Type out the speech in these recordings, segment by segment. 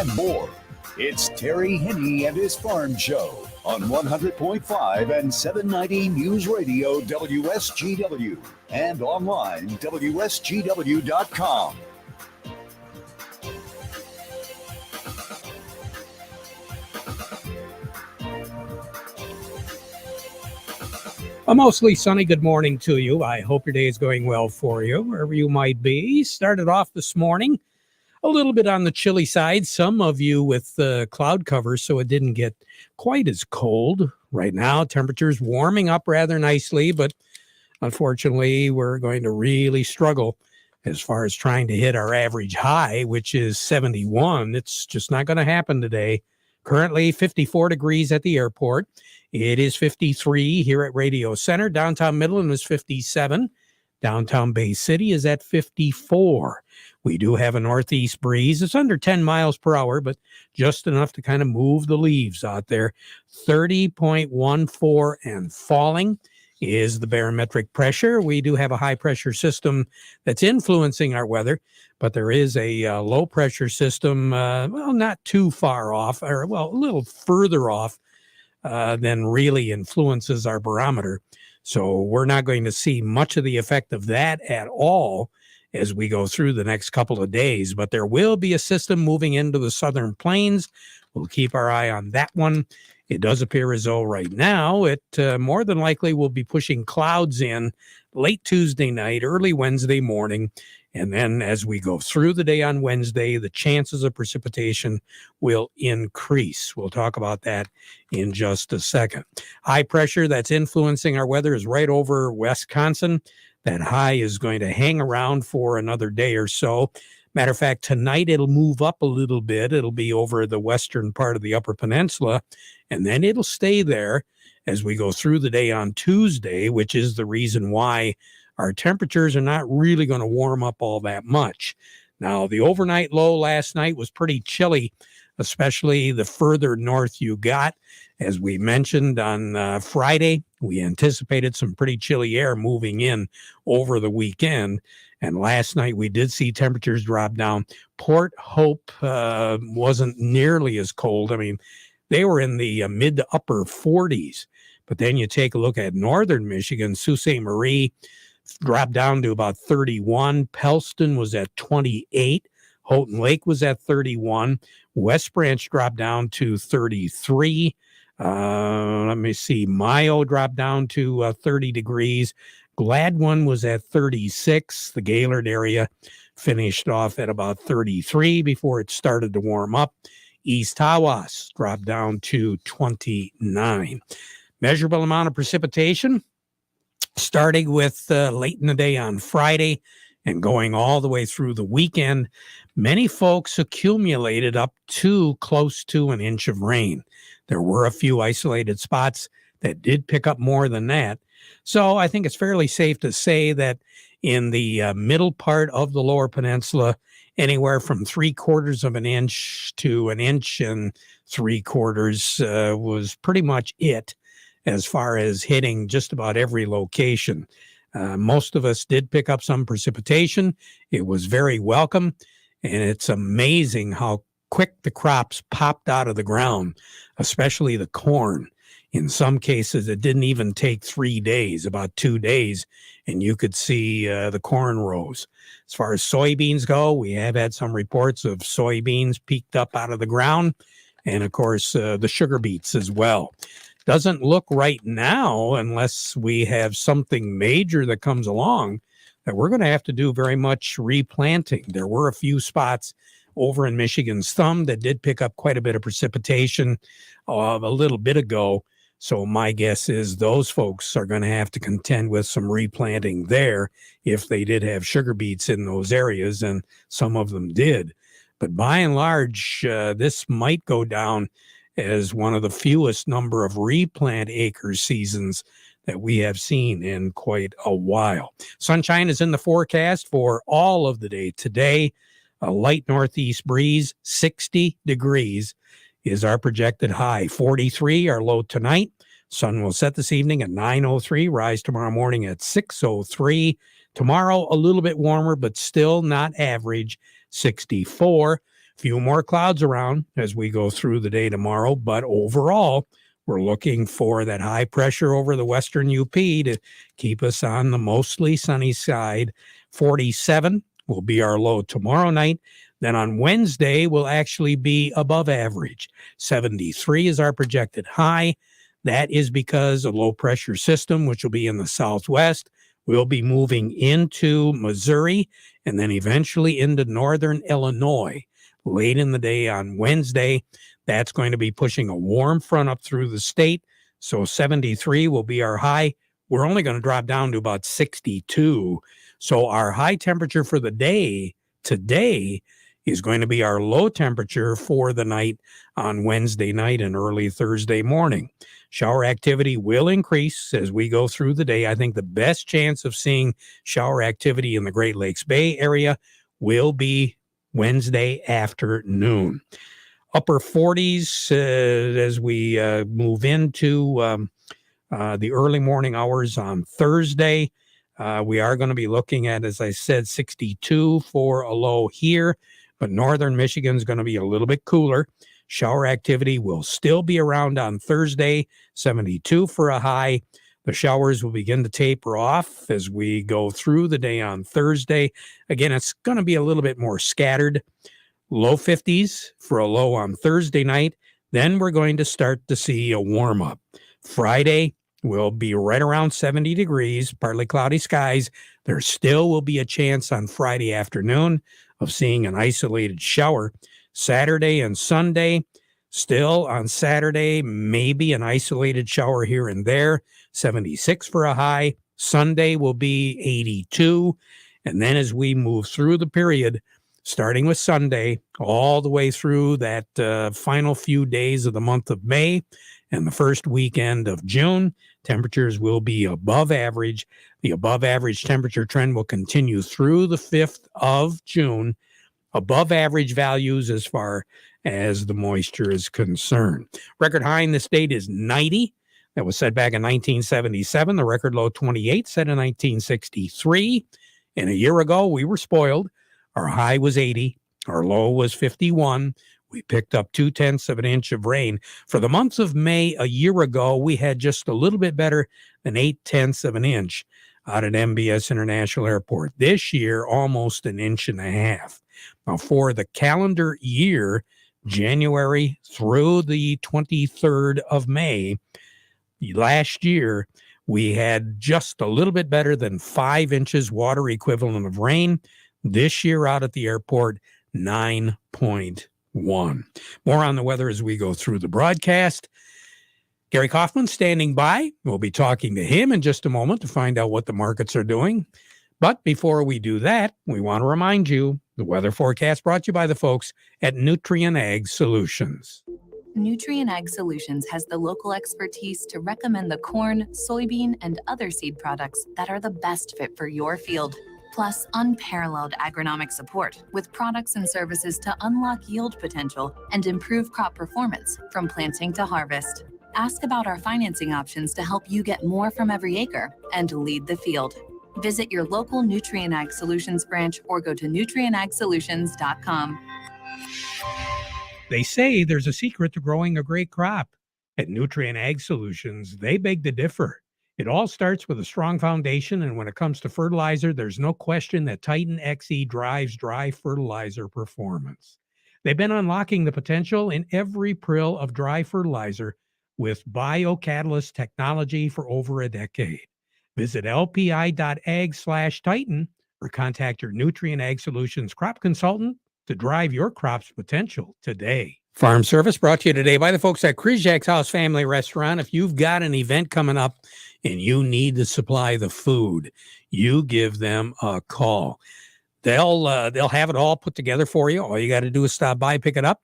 and more. It's Terry Henne and his Farm Show on 100.5 and 790 News Radio WSGW and online WSGW.com. A mostly sunny good morning to you. I hope your day is going well for you, wherever you might be. Started off this morning a little bit on the chilly side. Some of you with cloud cover, so it didn't get quite as cold. Right now, temperatures warming up rather nicely, but unfortunately, we're going to really struggle as far as trying to hit our average high, which is 71. It's just not going to happen today. Currently 54 degrees at the airport. It is 53 here at Radio Center. Downtown Midland is 57. Downtown Bay City is at 54. We do have a northeast breeze. It's under 10 miles per hour, but just enough to kind of move the leaves out there. 30.14 and falling is the barometric pressure. We do have a high pressure system that's influencing our weather, but there is a low pressure system, not too far off, or a little further off than really influences our barometer. So we're not going to see much of the effect of that at all as we go through the next couple of days, but there will be a system moving into the southern plains. We'll keep our eye on that one. It does appear as though right now it more than likely will be pushing clouds in late Tuesday night, early Wednesday morning. And then as we go through the day on Wednesday, the chances of precipitation will increase. We'll talk about that in just a second. High pressure that's influencing our weather is right over Wisconsin. That high is going to hang around for another day or so. Matter of fact, tonight it'll move up a little bit. It'll be over the western part of the Upper Peninsula, and then it'll stay there as we go through the day on Tuesday, which is the reason why our temperatures are not really going to warm up all that much. Now, the overnight low last night was pretty chilly, especially the further north you got. As we mentioned on Friday, we anticipated some pretty chilly air moving in over the weekend. And last night we did see temperatures drop down. Port Hope wasn't nearly as cold. I mean, they were in the mid to upper 40s. But then you take a look at northern Michigan, Sault Ste. Marie dropped down to about 31. Pellston was at 28. Houghton Lake was at 31. West Branch dropped down to 33. Let me see. Mayo dropped down to 30 degrees. Gladwin was at 36. The Gaylord area finished off at about 33 before it started to warm up. East Tawas dropped down to 29. Measurable amount of precipitation starting with late in the day on Friday and going all the way through the weekend. Many folks accumulated up to close to an inch of rain. There were a few isolated spots that did pick up more than that. So I think it's fairly safe to say that in the middle part of the Lower Peninsula, anywhere from 3/4 of an inch to an inch and 3/4 was pretty much it as far as hitting just about every location. Most of us did pick up some precipitation. It was very welcome, and it's amazing how quick the crops popped out of the ground, especially the corn. In some cases, it didn't even take 3 days, about 2 days, and you could see the corn rows. As far as soybeans go, we have had some reports of soybeans peaked up out of the ground, and of course, the sugar beets as well. Doesn't look right now, unless we have something major that comes along, that we're going to have to do very much replanting. There were a few spots over in Michigan's Thumb that did pick up quite a bit of precipitation a little bit ago. So my guess is those folks are going to have to contend with some replanting there if they did have sugar beets in those areas, and some of them did. But by and large, this might go down as one of the fewest number of replant acre seasons that we have seen in quite a while. Sunshine is in the forecast for all of the day today. A light northeast breeze, 60 degrees is our projected high. 43 our low tonight. Sun will set this evening at 9:03, rise tomorrow morning at 6:03. Tomorrow a little bit warmer, but still not average, 64. Few more clouds around as we go through the day tomorrow, but overall, we're looking for that high pressure over the western UP to keep us on the mostly sunny side. 47 will be our low tomorrow night. Then on Wednesday, we'll actually be above average. 73 is our projected high. That is because a low pressure system, which will be in the southwest, will be moving into Missouri and then eventually into northern Illinois late in the day on Wednesday. That's going to be pushing a warm front up through the state. So 73 will be our high. We're only going to drop down to about 62. So our high temperature for the day today is going to be our low temperature for the night on Wednesday night and early Thursday morning. Shower activity will increase as we go through the day. I think the best chance of seeing shower activity in the Great Lakes Bay area will be Wednesday afternoon. Upper 40s as we move into the early morning hours on Thursday. We are going to be looking at, as I said, 62 for a low here, but northern Michigan is going to be a little bit cooler. Shower activity will still be around on Thursday, 72 for a high. The showers will begin to taper off as we go through the day on Thursday. Again, it's going to be a little bit more scattered. Low 50s for a low on Thursday night. Then we're going to start to see a warm up. Friday will be right around 70 degrees, partly cloudy skies. There still will be a chance on Friday afternoon of seeing an isolated shower. Saturday and Sunday, still on Saturday, maybe an isolated shower here and there. 76 for a high. Sunday will be 82. And then as we move through the period, starting with Sunday, all the way through that final few days of the month of May and the first weekend of June, temperatures will be above average. The above average temperature trend will continue through the 5th of June. Above average values as far as the moisture is concerned. Record high in the state is 90. That was set back in 1977. The record low 28 set in 1963. And a year ago, we were spoiled. Our high was 80. Our low was 51. We picked up 0.2 of an inch of rain. For the month of May a year ago, we had just a little bit better than 0.8 of an inch out at MBS International Airport. This year, almost an inch and a half. Now, for the calendar year, January through the 23rd of May, last year, we had just a little bit better than 5 inches water equivalent of rain. This year out at the airport, 9.1. More on the weather as we go through the broadcast. Gary Kaufman standing by. We'll be talking to him in just a moment to find out what the markets are doing. But before we do that, we want to remind you the weather forecast brought to you by the folks at Nutrien Ag Solutions. Nutrien Ag Solutions has the local expertise to recommend the corn, soybean, and other seed products that are the best fit for your field. Plus, unparalleled agronomic support with products and services to unlock yield potential and improve crop performance from planting to harvest. Ask about our financing options to help you get more from every acre and lead the field. Visit your local Nutrien Ag Solutions branch or go to nutrienagsolutions.com. They say there's a secret to growing a great crop. At Nutrien Ag Solutions, they beg to differ. It all starts with a strong foundation, and when it comes to fertilizer, there's no question that Titan XE drives dry fertilizer performance. They've been unlocking the potential in every prill of dry fertilizer with biocatalyst technology for over a decade. Visit lpi.ag/Titan or contact your Nutrien Ag Solutions crop consultant to drive your crop's potential today. Farm Service brought to you today by the folks at Kryzak's House Family Restaurant. If you've got an event coming up and you need to supply the food, you give them a call. They'll have it all put together for you. All you got to do is stop by, pick it up.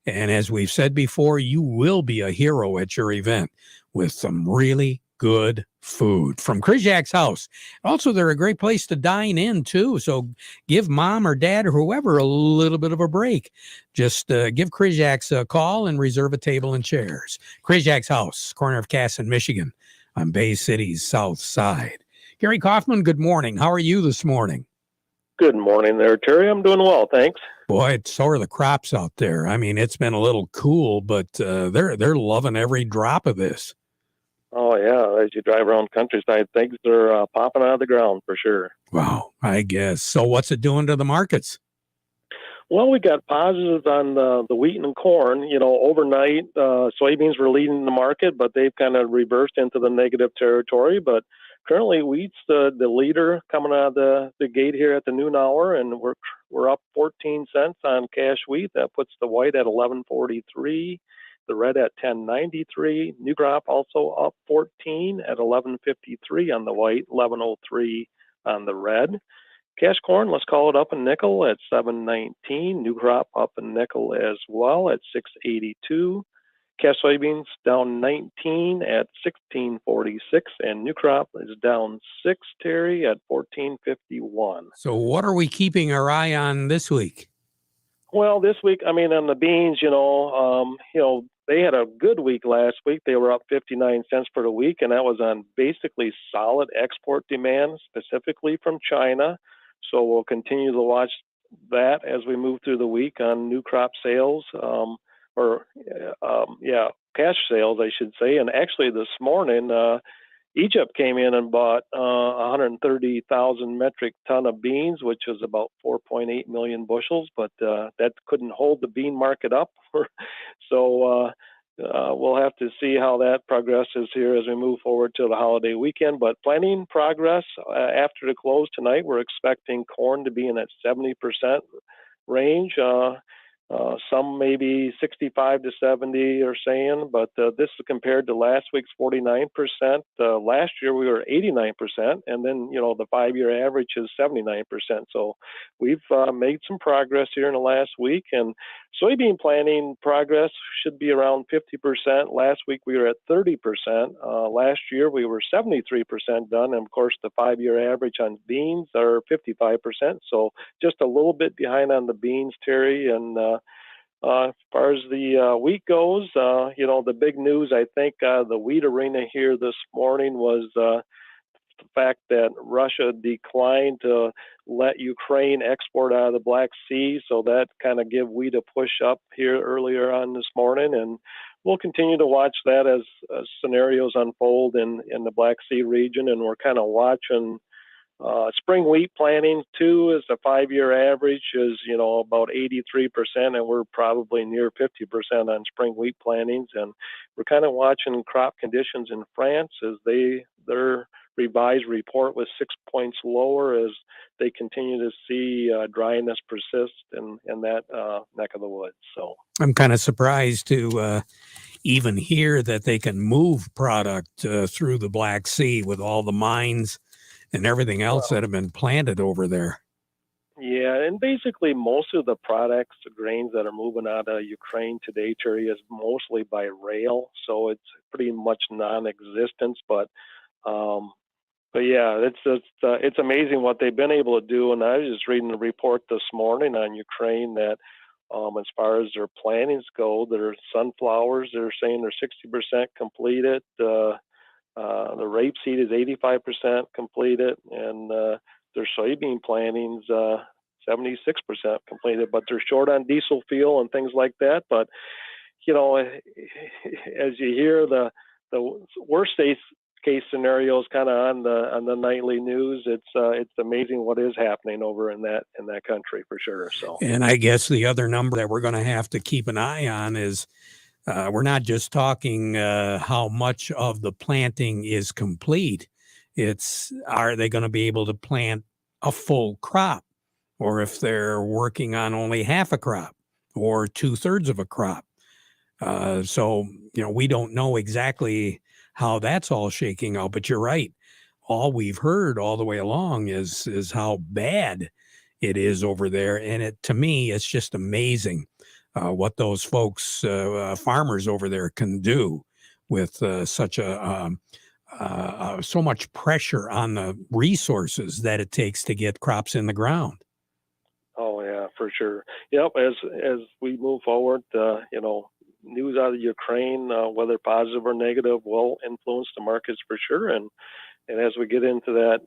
And as we've said before, you will be a hero at your event with some really good food from Kryzak's House. Also, they're a great place to dine in, too. So give mom or dad or whoever a little bit of a break. Just give Kryzak's a call and reserve a table and chairs. Kryzak's House, corner of Cass and Michigan on Bay City's south side. Gary Kaufman, good morning. How are you this morning? Good morning there, Terry. I'm doing well, thanks. Boy, so are the crops out there. I mean, it's been a little cool, but they're loving every drop of this. Oh, yeah, as you drive around countryside, things are popping out of the ground for sure. Wow, I guess. So what's it doing to the markets? Well, we got positives on the wheat and corn. Overnight, soybeans were leading the market, but they've kind of reversed into the negative territory. But currently, wheat's the leader coming out of the gate here at the noon hour, and we're up 14 cents on cash wheat. That puts the white at 11.43, the red at 10.93. New crop also up 14 at 11.53 on the white, 11.03 on the red. Cash corn, let's call it up a nickel at 7.19. New crop up a nickel as well at 6.82. Cash soybeans down 19 at 16.46, and new crop is down 6, Terry, at 14.51. So what are we keeping our eye on this week? Well, this week, I mean, on the beans, they had a good week last week. They were up 59 cents for the week, and that was on basically solid export demand, specifically from China. So we'll continue to watch that as we move through the week on new crop sales, cash sales, I should say. And actually, this morning, Egypt came in and bought 130,000 metric ton of beans, which was about 4.8 million bushels, but that couldn't hold the bean market up. So we'll have to see how that progresses here as we move forward to the holiday weekend. But planting progress after the close tonight, we're expecting corn to be in that 70% range. Some maybe 65 to 70 are saying, but this is compared to last week's 49%. Last year we were 89%, and then the 5-year average is 79%. So we've made some progress here in the last week, and soybean planting progress should be around 50%. Last week we were at 30%. Last year we were 73% done, and of course the 5-year average on beans are 55%. So just a little bit behind on the beans, Terry, and as far as the wheat goes, the big news, I think, the wheat arena here this morning was the fact that Russia declined to let Ukraine export out of the Black Sea. So that kind of gave wheat a push up here earlier on this morning. And we'll continue to watch that as scenarios unfold in the Black Sea region. And we're kind of watching spring wheat planting too. Is the 5-year average is about 83%, and we're probably near 50% on spring wheat plantings. And we're kind of watching crop conditions in France as their revised report was 6 points lower as they continue to see dryness persist in that neck of the woods. So I'm kind of surprised to even hear that they can move product through the Black Sea with all the mines and everything else that have been planted over there. Yeah, and basically most of the products, the grains that are moving out of Ukraine today, Terry, is mostly by rail, so it's pretty much non-existent. But yeah, it's amazing what they've been able to do. And I was just reading a report this morning on Ukraine that as far as their plantings go, their sunflowers, they're saying they're 60% completed. The rapeseed is 85% completed, and their soybean plantings 76% completed. But they're short on diesel fuel and things like that. But as you hear the worst case scenarios kind of on the nightly news, it's amazing what is happening over in that country for sure. So, and I guess the other number that we're going to have to keep an eye on is we're not just talking how much of the planting is complete. It's, are they going to be able to plant a full crop, or if they're working on only half a crop or 2/3 of a crop. So we don't know exactly how that's all shaking out, but you're right. All we've heard all the way along is how bad it is over there. And to me, it's just amazing what those folks, farmers over there can do with such so much pressure on the resources that it takes to get crops in the ground. Oh yeah, for sure. Yep. As we move forward, news out of Ukraine, whether positive or negative, will influence the markets for sure. And And as we get into that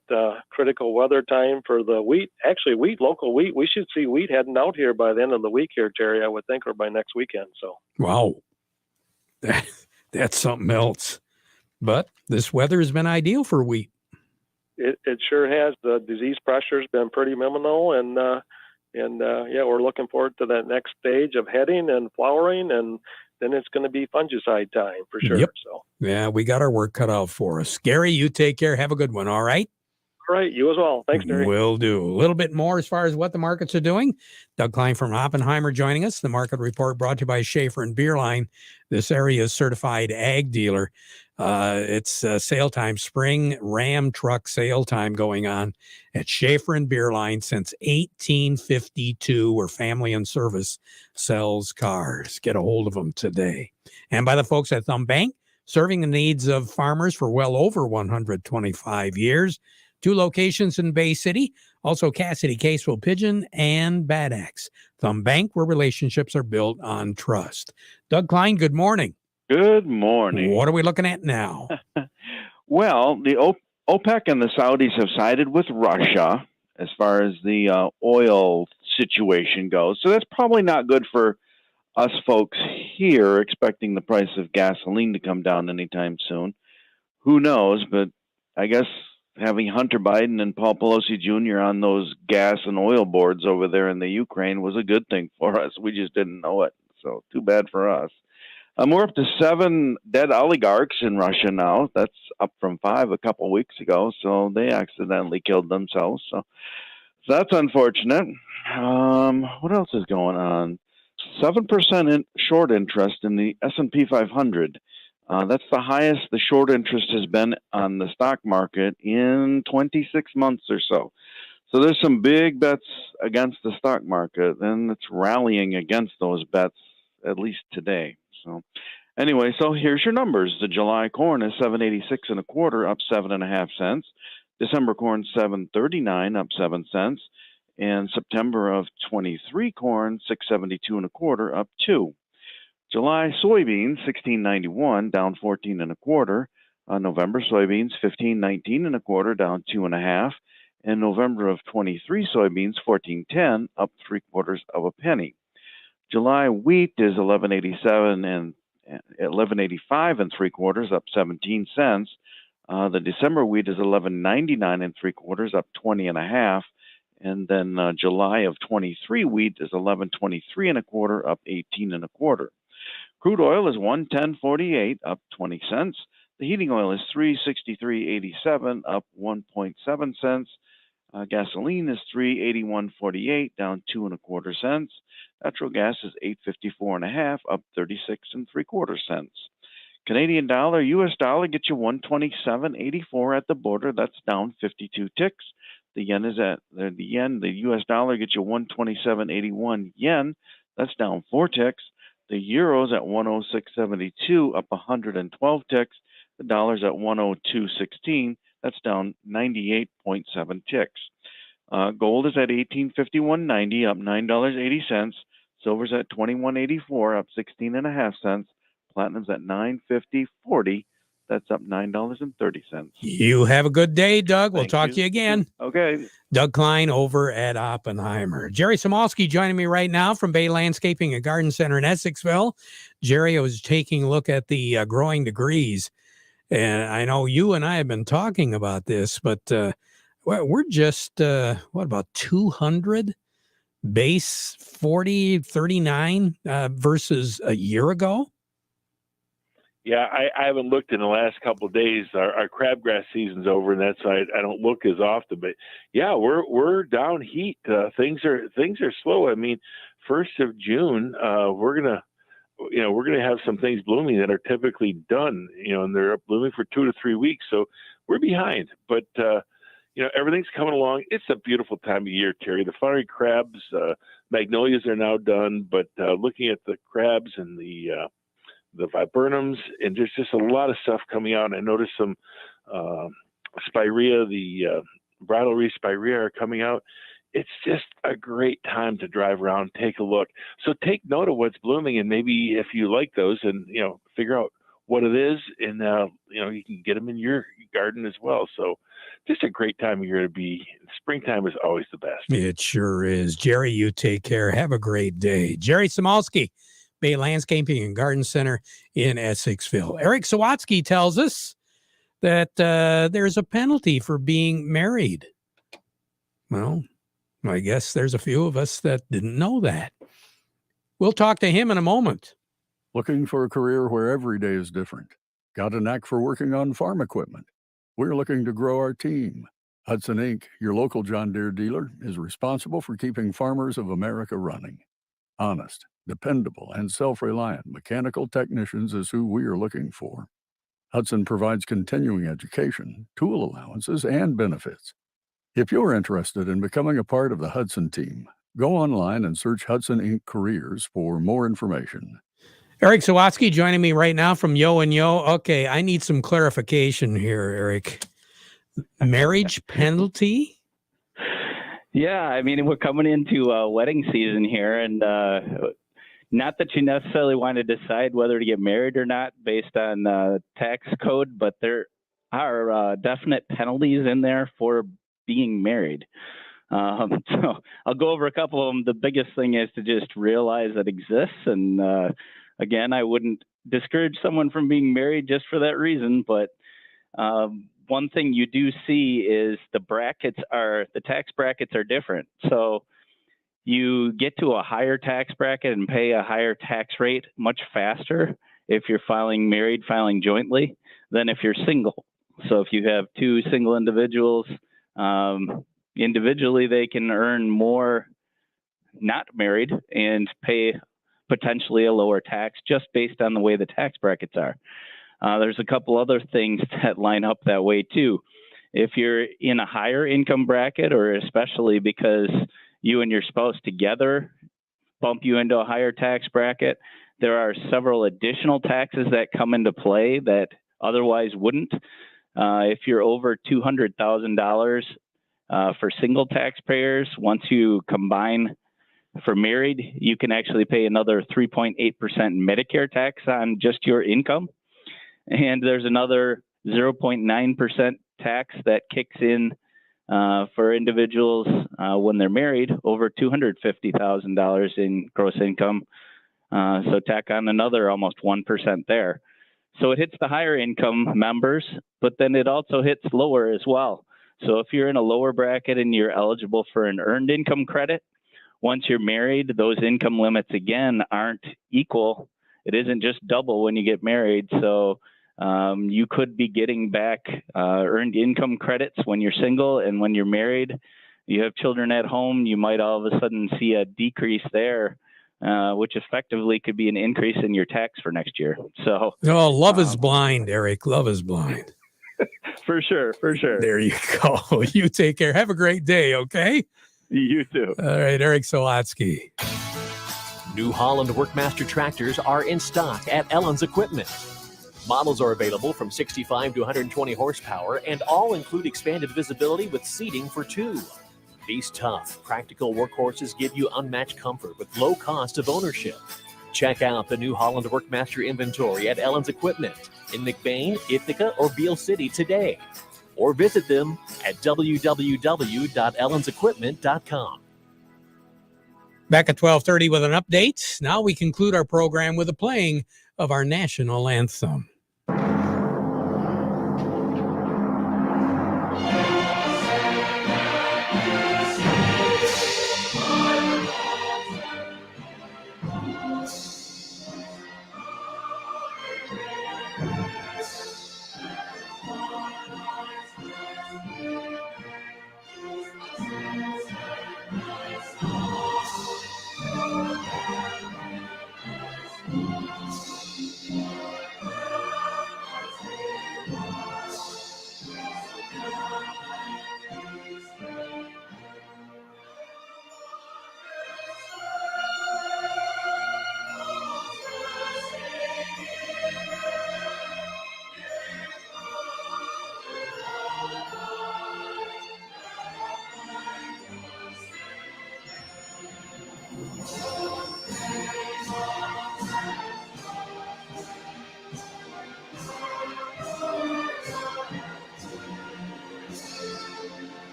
critical weather time for the wheat, actually local wheat, we should see wheat heading out here by the end of the week here, Terry, I would think, or by next weekend. So, wow, that's something else. But this weather has been ideal for wheat. It sure has. The disease pressure has been pretty minimal, and yeah, we're looking forward to that next stage of heading and flowering, and then it's going to be fungicide time for sure. Yep. So, yeah, we got our work cut out for us. Gary, you take care. Have a good one. All right. All right, you as well. Thanks, Terry. Will do. A little bit more as far as what the markets are doing. Doug Klein from Oppenheimer joining us. The market report brought to you by Schaefer and Beerline, this area's certified ag dealer. It's sale time, spring Ram truck sale time going on at Schaefer and Beerline since 1852, where Family and Service sells cars. Get a hold of them today. And by the folks at Thumb Bank, serving the needs of farmers for well over 125 years. 2 locations in Bay City, also Cassidy, Caseville, Pigeon, and Bad Axe. Thumb Bank, where relationships are built on trust. Doug Klein, good morning. Good morning. What are we looking at now? Well, the OPEC and the Saudis have sided with Russia as far as the oil situation goes. So that's probably not good for us folks here, expecting the price of gasoline to come down anytime soon. Who knows? But I guess having Hunter Biden and Paul Pelosi Jr. on those gas and oil boards over there in the Ukraine was a good thing for us. We just didn't know it. So too bad for us. We're up to 7 dead oligarchs in Russia now. That's up from 5 a couple weeks ago. So they accidentally killed themselves. So that's unfortunate. What else is going on? 7% short interest in the S&P 500. That's the highest the short interest has been on the stock market in 26 months or so. So there's some big bets against the stock market, and it's rallying against those bets, at least today. So anyway, so here's your numbers. The July corn is $7.86 and a quarter, up 7.5 cents. December corn $7.39, up 7 cents. And September of 23 corn $6.72 and a quarter, up 2. July soybeans $16.91, down 14 and a quarter. November soybeans $15.19 and a quarter, down 2.5. And November of 23 soybeans $14.10, up 3/4 of a penny. July wheat is $11.87 and $11.85 and 3/4, up 17 cents. The December wheat is $11.99 and 3/4, up 20.5. And then July of 23 wheat is $11.23 and a quarter, up 18 and a quarter. Crude oil is $110.48, up 20 cents. The heating oil is $363.87, up 1.7 cents. Gasoline is $381.48, down 2 1/4 cents. Natural gas is $854.5, up 36 3/4 cents. Canadian dollar, U.S. dollar gets you 127.84 at the border. That's down 52 ticks. The yen is at the U.S. dollar gets you 127.81 yen. That's down 4 ticks. The euro's at 106.72, up 112 ticks. The dollar's at 102.16. That's down 98.7 ticks. Gold is at $1851.90, up $9.80. Silver's at $21.84, up 16.5 cents. Platinum's at $950.40. That's up $9.30. You have a good day, Doug. We'll Thank talk to you again. Okay. Doug Klein over at Oppenheimer. Jerry Samolsky joining me right now from Bay Landscaping and Garden Center in Essexville. Jerry, was taking a look at the growing degrees. And I know you and I have been talking about this, but we're just, about 200 base 40, 39 versus a year ago? Yeah, I haven't looked in the last couple of days. Our crabgrass season's over, and that's why I don't look as often. But yeah, we're down heat. Things are slow. I mean, 1st of June, we're gonna have some things blooming that are typically done. And they're blooming for 2 to 3 weeks. So we're behind. But everything's coming along. It's a beautiful time of year, Terry. The flowering crabs, magnolias are now done. But looking at the crabs and the viburnums, and there's just a lot of stuff coming out. I noticed some spirea, the bridal wreath spirea are coming out. It's just a great time to drive around, take a look. So take note of what's blooming, and maybe if you like those, and figure out what it is, and you can get them in your garden as well. So just a great time of year to be. Springtime is always the best. It sure is. Jerry, you take care. Have a great day. Jerry Samalski, Bay Landscaping and Garden Center in Essexville. Eric Sawatsky tells us that there's a penalty for being married. Well, I guess there's a few of us that didn't know that. We'll talk to him in a moment. Looking for a career where every day is different? Got a knack for working on farm equipment? We're looking to grow our team. Hudson Inc., your local John Deere dealer, is responsible for keeping farmers of America running. Honest, dependable, and self-reliant mechanical technicians is who we are looking for. Hudson provides continuing education, tool allowances, and benefits. If you're interested in becoming a part of the Hudson team, go online and search Hudson Inc. Careers for more information. Eric Sawatsky joining me right now from Yo and Yo. Okay, I need some clarification here, Eric. Marriage penalty? Yeah, I mean, we're coming into wedding season here, and not that you necessarily want to decide whether to get married or not based on tax code, but there are definite penalties in there for being married. So I'll go over a couple of them. The biggest thing is to just realize that exists. And again, I wouldn't discourage someone from being married just for that reason. But one thing you do see is the tax brackets are different. So you get to a higher tax bracket and pay a higher tax rate much faster if you're filing jointly than if you're single. So if you have two single individuals, individually they can earn more not married and pay potentially a lower tax just based on the way the tax brackets are. There's a couple other things that line up that way too. If you're in a higher income bracket, or especially because you and your spouse together bump you into a higher tax bracket, there are several additional taxes that come into play that otherwise wouldn't. If you're over $200,000 for single taxpayers, once you combine for married, you can actually pay another 3.8% Medicare tax on just your income. And there's another 0.9% tax that kicks in for individuals when they're married over $250,000 in gross income. So tack on another almost 1% there. So it hits the higher income members, but then it also hits lower as well. So if you're in a lower bracket and you're eligible for an earned income credit, once you're married, those income limits again aren't equal. It isn't just double when you get married. So you could be getting back earned income credits when you're single, and when you're married, you have children at home, you might all of a sudden see a decrease there, which effectively could be an increase in your tax for next year. So, love is blind, Eric. Love is blind. For sure. There you go. You take care. Have a great day, okay? You too. All right, Eric Sawatsky. New Holland Workmaster tractors are in stock at Ellen's Equipment. Models are available from 65 to 120 horsepower and all include expanded visibility with seating for two. These tough, practical workhorses give you unmatched comfort with low cost of ownership. Check out the New Holland Workmaster inventory at Ellen's Equipment in McBain, Ithaca, or Beale City today. Or visit them at www.ellensequipment.com. Back at 12:30 with an update. Now we conclude our program with a playing of our national anthem.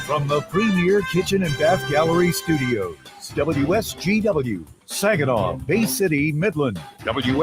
From the Premier Kitchen and Bath Gallery Studios, WSGW, Saginaw, Bay City, Midland,